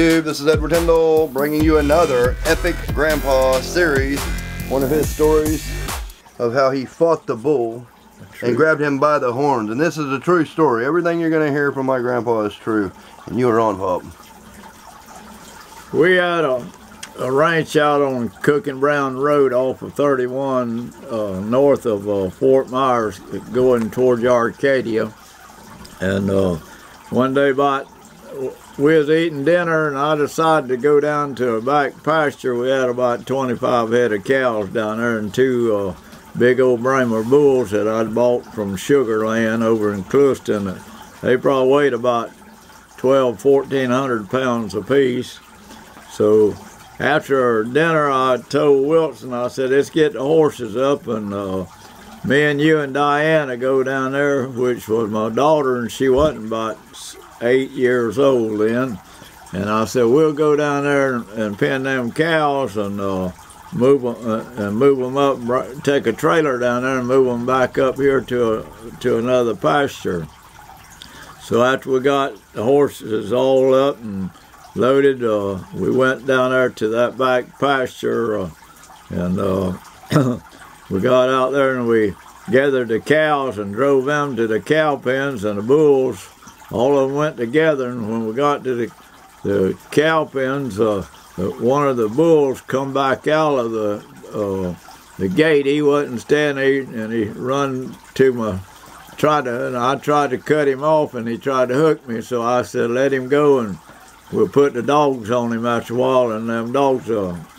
YouTube? This is Edward Tyndall bringing you another Epic Grandpa series. One of his stories of how he fought the bull and grabbed him by the horns. And this is a true story. Everything you're going to hear from my grandpa is true. And you are on, Pop. We had a ranch out on Cook and Brown Road off of 31 north of Fort Myers going towards Arcadia. And one day we was eating dinner and I decided to go down to a back pasture. We had about 25 head of cows down there and two big old Brahma bulls that I'd bought from Sugar Land over in Clewiston. They probably weighed about 1,400 pounds apiece. So after dinner, I told Wilson, I said, let's get the horses up and me and you and Diana go down there, which was my daughter, and she wasn't about 8 years old then. And I said, we'll go down there and pen them cows and move them up, take a trailer down there and move them back up here to another pasture. So after we got the horses all up and loaded, we went down there to that back pasture and we got out there and we gathered the cows and drove them to the cow pens, and the bulls, all of them went together. And when we got to the cow pens, one of the bulls come back out of the gate. He wasn't standing, and he run to my, and I tried to cut him off, and he tried to hook me. So I said, let him go, and we'll put the dogs on him after a while, and them dogs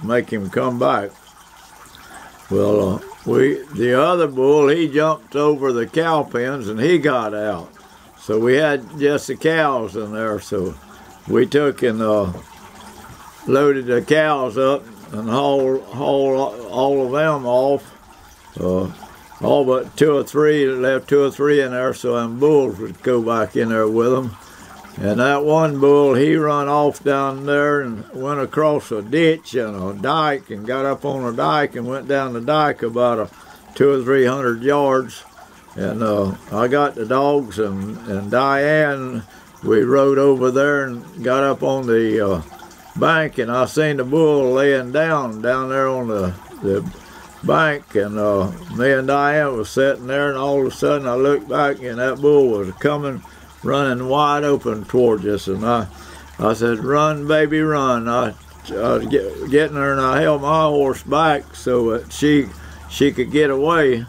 make him come back. Well, the other bull, he jumped over the cow pens and he got out. So we had just the cows in there. So we took and loaded the cows up and hauled all of them off. All but two or three, left two or three in there so them bulls would go back in there with them. And that one bull, he run off down there and went across a ditch and a dike and got up on a dike and went down the dike about 200 or 300 yards. And I got the dogs and Diane, we rode over there and got up on the bank, and I seen the bull laying down there on the bank, and me and Diane was sitting there, and all of a sudden I looked back and that bull was coming, running wide open towards us. And I said, run, baby, run. I was getting her, and I held my horse back so that she could get away.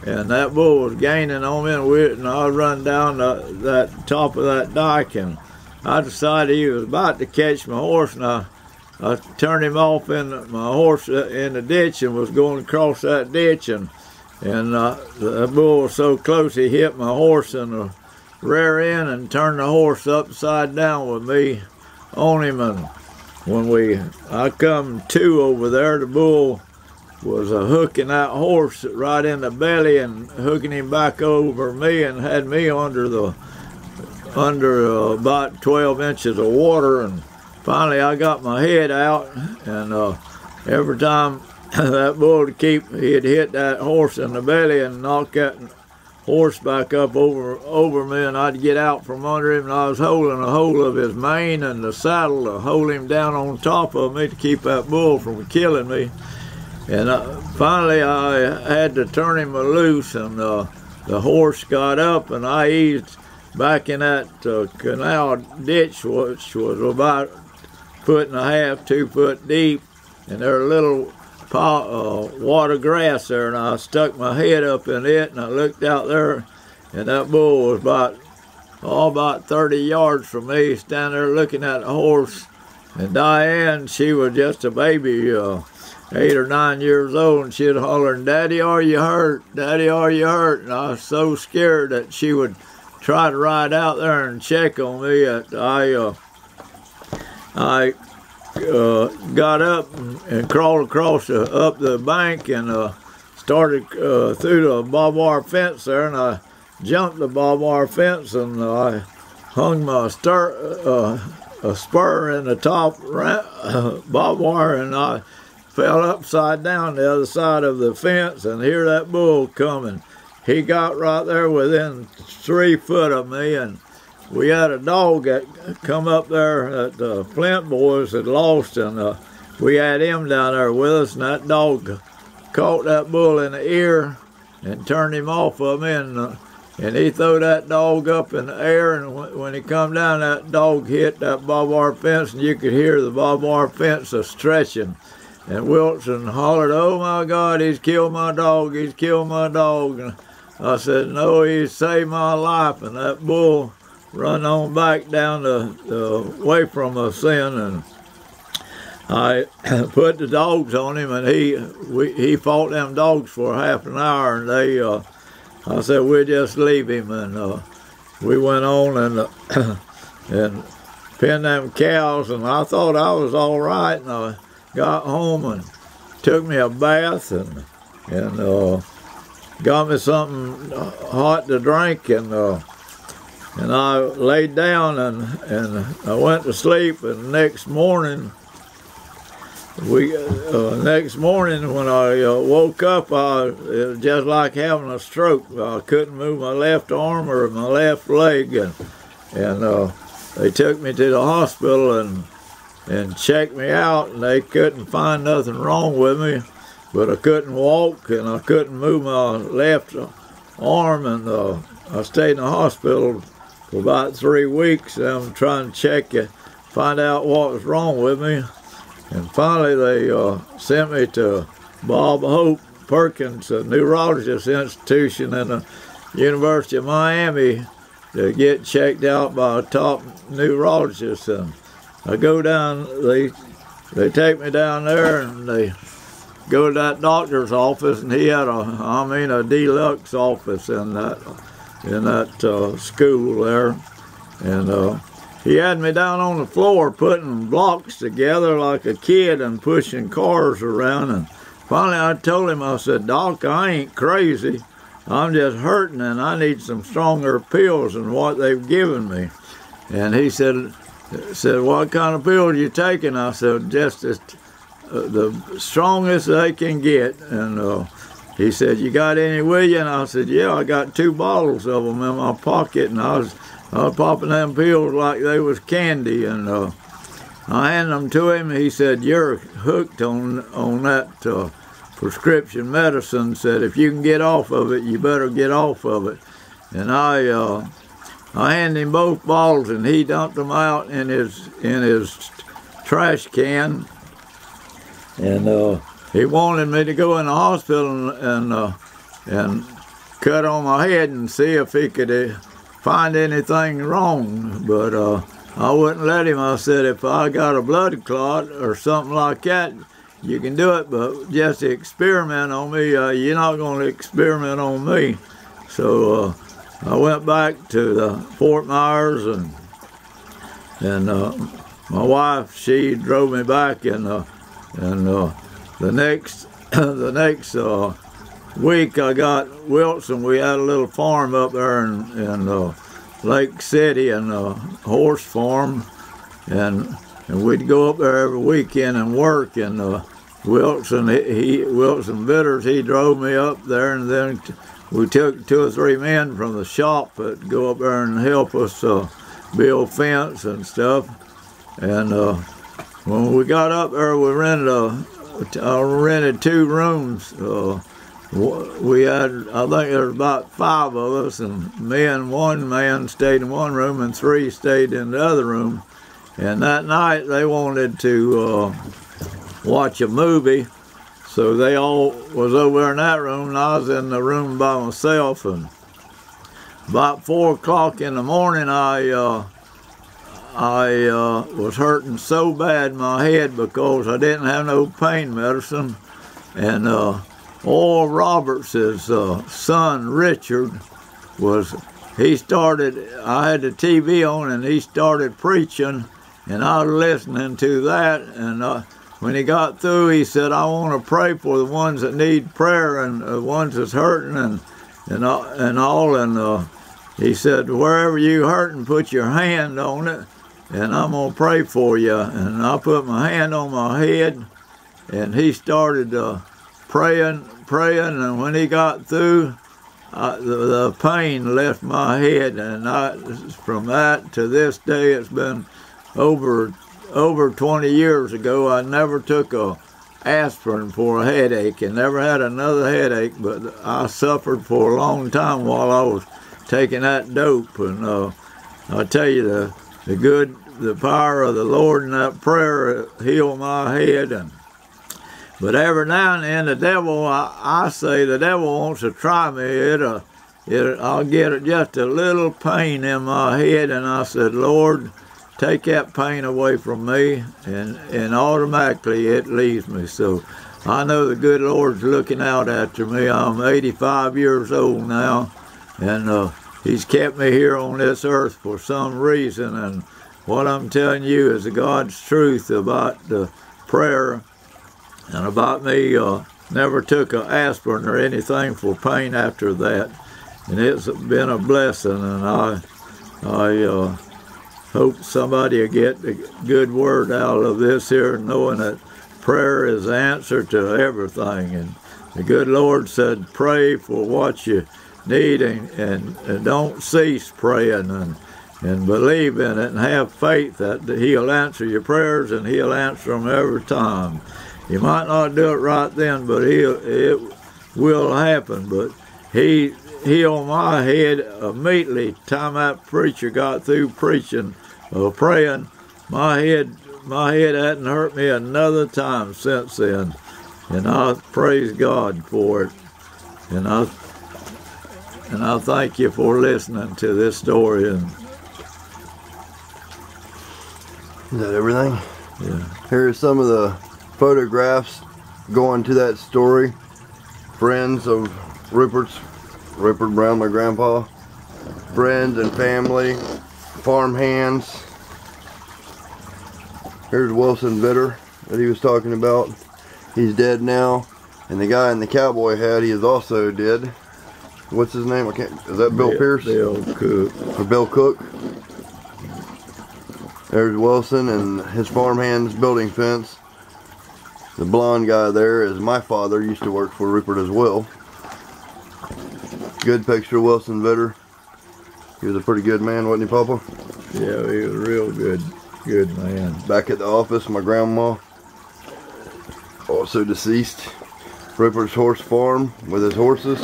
And that bull was gaining on me, and I run down that top of that dike, and I decided he was about to catch my horse, and I turned him off in my horse in the ditch and was going across that ditch, and the bull was so close he hit my horse in the rear end and turned the horse upside down with me on him. And when I come to over there, the bull was hooking that horse right in the belly and hooking him back over me and had me under about 12 inches of water. And finally I got my head out, and every time that bull he'd hit that horse in the belly and knock that horse back up over me, and I'd get out from under him, and I was holding a hold of his mane and the saddle to hold him down on top of me to keep that bull from killing me. And finally I had to turn him loose, and the horse got up, and I eased back in that canal ditch, which was about 1.5 to 2 foot deep, and there were little water grass there, and I stuck my head up in it, and I looked out there, and that bull was about 30 yards from me, standing there looking at the horse. And Diane, she was just a baby, 8 or 9 years old, and she'd hollering, "Daddy, are you hurt? Daddy, are you hurt?" And I was so scared that she would try to ride out there and check on me. I got up and crawled across up the bank and started through the barbed wire fence there, and I jumped the barbed wire fence, and I hung my a spur in the top barbed wire, and I fell upside down the other side of the fence, and here that bull coming. He got right there within 3 foot of me, and we had a dog that come up there that the Flint boys had lost, and we had him down there with us, and that dog caught that bull in the ear and turned him off of me, and he threw that dog up in the air, and when he come down, that dog hit that barbed wire fence, and you could hear the barbed wire fence stretching. And Wilson hollered, "Oh my God, he's killed my dog, he's killed my dog." And I said, "No, he saved my life." And that bull run on back down away from us then, and I put the dogs on him, and he fought them dogs for half an hour, and I said, "We'll just leave him," and we went on and pinned them cows, and I thought I was all right, and I got home and took me a bath and got me something hot to drink, and I laid down and I went to sleep, and next morning when I woke up, it was just like having a stroke. I couldn't move my left arm or my left leg, and they took me to the hospital and checked me out, and they couldn't find nothing wrong with me, but I couldn't walk and I couldn't move my left arm, and I stayed in the hospital for about 3 weeks. I'm trying to find out what was wrong with me. And finally, they sent me to Bob Hope Perkins, a neurologist institution in the University of Miami, to get checked out by a top neurologist. And I go down, they take me down there, and they go to that doctor's office, and he had a deluxe office in that school there. And he had me down on the floor putting blocks together like a kid and pushing cars around. And finally I told him, I said, "Doc, I ain't crazy. I'm just hurting, and I need some stronger pills than what they've given me." And he said, "What kind of pills are you taking?" I said, "Just the strongest they can get." And he said, "You got any with you?" And I said, "Yeah, I got 2 bottles of them in my pocket." And I was popping them pills like they was candy, and I handed them to him. He said, "You're hooked on that prescription medicine." Said, "If you can get off of it, you better get off of it." And I handed him both bottles, and he dumped them out in his trash can. And he wanted me to go in the hospital and cut on my head and see if he could find anything wrong, but I wouldn't let him. I said, "If I got a blood clot or something like that, you can do it, but just experiment on me, you're not going to experiment on me." So I went back to the Fort Myers, and my wife, she drove me back, and the next week I got Wilson. We had a little farm up there in Lake City, and a horse farm, and we'd go up there every weekend and work. And Wilson Bitters, he drove me up there, and then we took 2 or 3 men from the shop that go up there and help us build fence and stuff. And when we got up there, we rented 2 rooms. We had, I think there was about 5 of us, and me and 1 man stayed in one room, and 3 stayed in the other room. And that night they wanted to watch a movie, so they all was over there in that room, and I was in the room by myself. And about 4 o'clock in the morning, I was hurting so bad in my head because I didn't have no pain medicine. And Oral Roberts' son, Richard, I had the TV on, and he started preaching, and I was listening to that. And when he got through, he said, "I want to pray for the ones that need prayer and the ones that's hurting and all." And he said, "Wherever you hurting, put your hand on it, and I'm going to pray for you." And I put my hand on my head, and he started praying, and when he got through, the pain left my head, and from that to this day, it's been over 20 years ago. I never took a aspirin for a headache and never had another headache, but I suffered for a long time while I was taking that dope. And I tell you, the power of the Lord in that prayer healed my head. But every now and then the devil, I say the devil wants to try me. I'll get just a little pain in my head, and I said, Lord, take that pain away from me, and automatically it leaves me. So I know the good Lord's looking out after me. I'm 85 years old now, and He's kept me here on this earth for some reason. And what I'm telling you is God's truth about the prayer and about me. Never took an aspirin or anything for pain after that, and it's been a blessing. And I hope somebody will get a good word out of this here, knowing that prayer is the answer to everything. And the good Lord said, pray for what you need, and don't cease praying, and believe in it, and have faith that He'll answer your prayers, and He'll answer them every time. You might not do it right then, but it will happen. But He on my head immediately, time that preacher got through preaching, praying, my head hadn't hurt me another time since then, and I praise God for it. And I thank you for listening to this story. And is that everything? Yeah. Here are some of the photographs going to that story. Friends of Rupert Brown, my grandpa. Friends and family. Farm hands. Here's Wilson Vitter that he was talking about. He's dead now. And the guy in the cowboy hat, he is also dead. What's his name? Is that Bill Pierce? Bill Cook. Or Bill Cook. There's Wilson and his farmhands building fence. The blonde guy there is my father, used to work for Rupert as well. Good picture of Wilson Vitter. He was a pretty good man, wasn't he, Papa? Yeah, he was a real good man. Back at the office, my grandma, also deceased. Rupert's horse farm with his horses.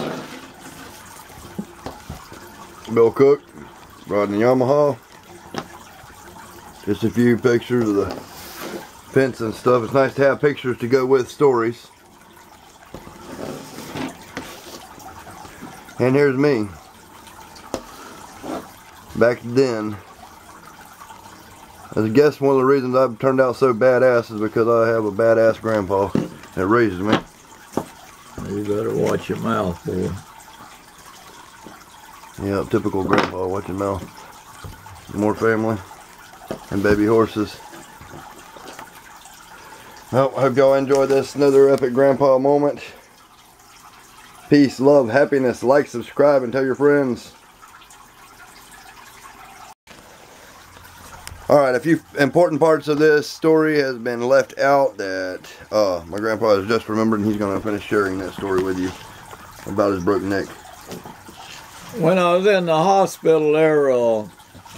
Bill Cook riding a Yamaha. Just a few pictures of the fence and stuff. It's nice to have pictures to go with stories. And here's me. Back then. I guess one of the reasons I've turned out so badass is because I have a badass grandpa that raises me. You better watch your mouth, boy. Yeah, typical grandpa, watch your mouth. More family and baby horses. Well, I hope y'all enjoyed this. Another epic grandpa moment. Peace, love, happiness. Like, subscribe, and tell your friends. Alright, a few important parts of this story has been left out that my grandpa has just remembered, and he's going to finish sharing that story with you about his broken neck. When I was in the hospital there,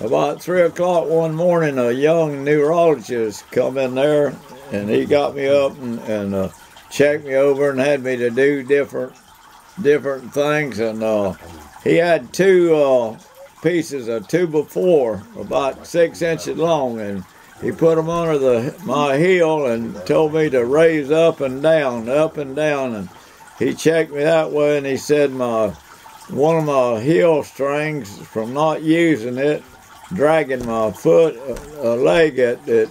about 3 o'clock one morning, a young neurologist come in there, and he got me up and checked me over and had me to do different things. And he had two pieces of 2x4 about 6 inches long, and he put them under my heel and told me to raise up and down, and he checked me that way, and he said one of my heel strings, from not using it, dragging my leg, it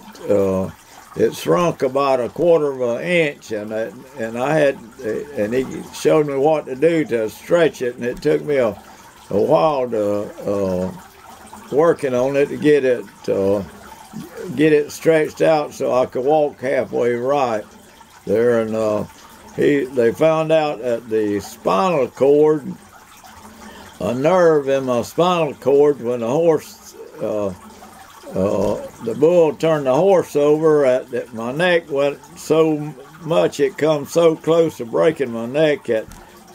shrunk about 1/4 of an inch, and he showed me what to do to stretch it, and it took me a while to working on it to get it stretched out so I could walk halfway right there. And they found out that the spinal cord, a nerve in my spinal cord, when the horse, the bull turned the horse over, that my neck went so much, it come so close to breaking my neck that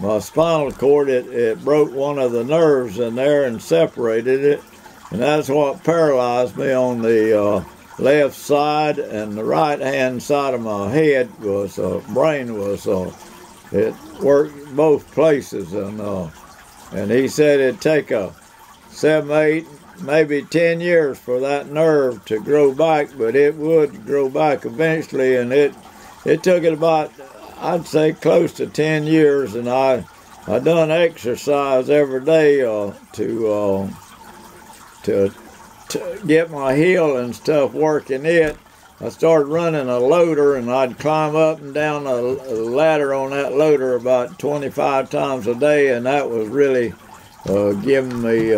my spinal cord, it broke one of the nerves in there and separated it. And that's what paralyzed me on the left side, and the right hand side of my head was, brain was, it worked both places. And he said it'd take 7, 8, maybe 10 years for that nerve to grow back, but it would grow back eventually. And it took it about, I'd say, close to 10 years. And I done exercise every day to get my heel and stuff working it. I started running a loader, and I'd climb up and down a ladder on that loader about 25 times a day, and that was really giving me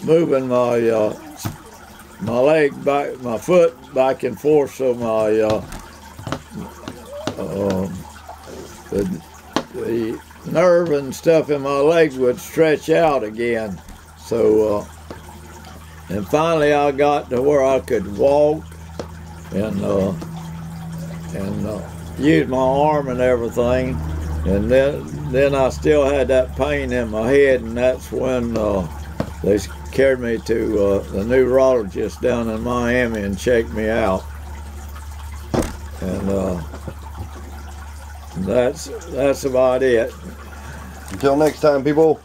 moving my leg back, my foot back and forth, so my the nerve and stuff in my leg would stretch out again. So, and finally I got to where I could walk and use my arm and everything. And then I still had that pain in my head, and that's when they carried me to the neurologist down in Miami and checked me out. And that's about it. Until next time, people.